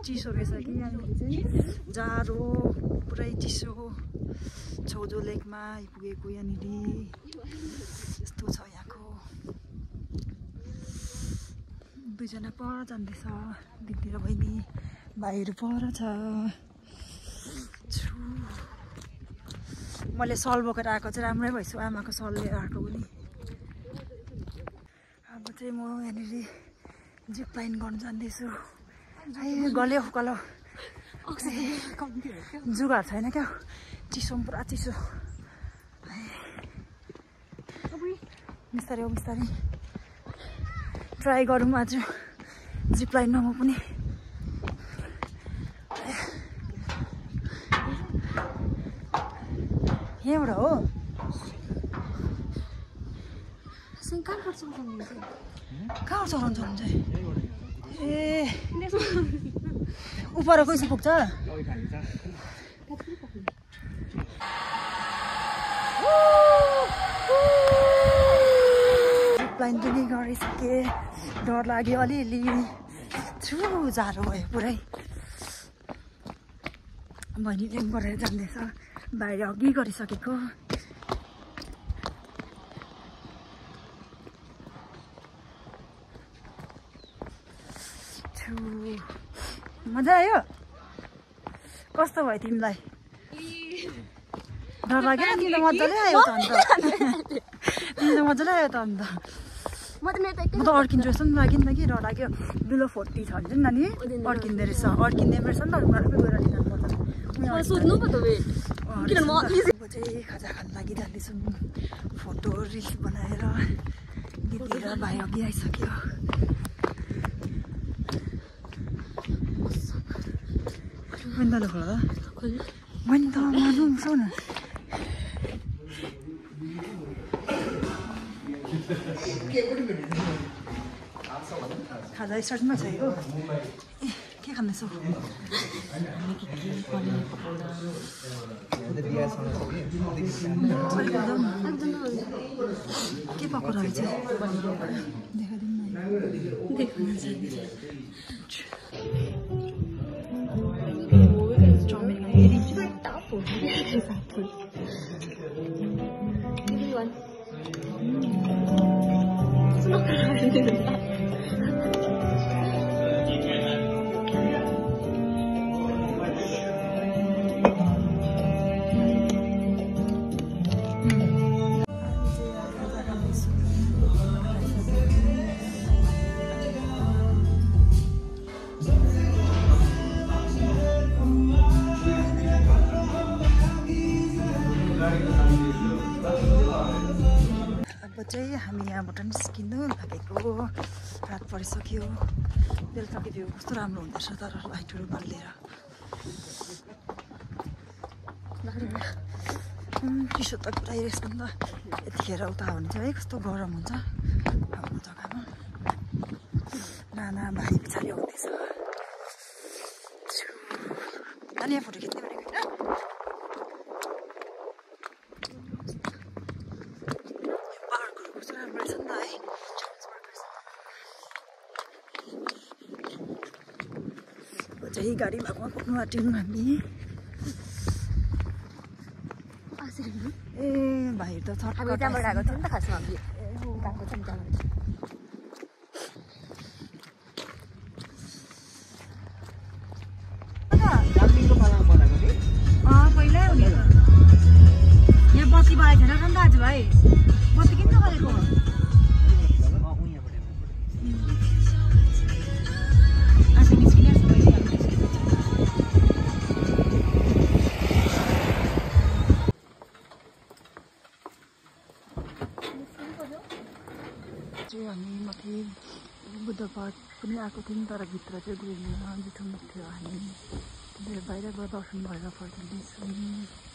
चिसो रहेछ कि यहाँनिर चाहिँ जाडो पुरै चिसो छौजो लेकमा आइपुगेको यहाँनिर यस्तो छ यहाँको दुईजना पर जाँदैछ दिदी र बहिनी भाइहरू पर छ मैले सल बोकेर आएको चाहिँ राम्रै भएछु आमाको सल लिएर आएको पनि अब चाहिँ म यहाँनिर जिप लाइन गर्नु जाँदैछु गल्यो उकालो जुगाहरू छैन क्या चिसो पुरा चिसो बिस्तारै बिस्तारै ट्राई गरौँ आज जिप लाइनमा म पनि यहाँबाट हो कहाँ चलाउँछ हुन्छ ए उपर कैसे पुग्छ लाइन पनि गरिसकेँ डर लाग्यो अलिअलि जाडो भयो पुरै बहिनीले गरेर जाँदैछ बाहिर अघि गरिसकेको मजा आयो कस्तो भयो तिमीलाई डर लाग्यो तिमी त मजाले आयो त अन्त तिमी त मजाले आयो त अन्त म त अड्किन्छु जस्तो पनि लाग्यो नि त कि डर लाग्यो बिलो 40 छ भने नानी अड्किँदो रहेछ अड्किँदै रहेछ नि त आफै गएर लिनुपर्छ चाहिँ खाजा खान लागि जाँदैछु फोटो रिल्स बनाएर दिदी र भाइ अघि आइसक्यो बन्दाले खोला बन्द मानौँ सुन खाजा स्टार्टमा छ यो के खाँदैछौ के पकाउनु रहेछ चाहिँ हामी यहाँबाट निस्किनु लागेको रात परिसक्यो बेलुकाको भ्यू कस्तो राम्रो हुँदैछ तर लाइटहरू बालेर चिसो त पुरै रहेछ नि त यतिखेर उता हो भने चाहिँ कस्तो गरम हुन्छ हाम्रो जग्गामा नाना भाइ पछाडि आउँदैछ नानी यहाँ फोटो खिच्ने भनेको होइन चाहिँ गाडी भागमा पुग्नु आँट्यौँ हामी ए भाइहरू त हामी त्यहाँबाट आएको थियौँ नि त खासमा हामी गएको छौँ त्यहाँबाट पहिल्यै हो नि यहाँ बत्ती बालेको छैन नि दाजु भाइ बत्ती किन नबालेको हामी माथि बुद्ध पार्क पनि आएको थियौँ तर भित्र चाहिँ गएन जुठो मुख थियो हामी बाहिरबाट दर्शन भएर फर्किँदैछौँ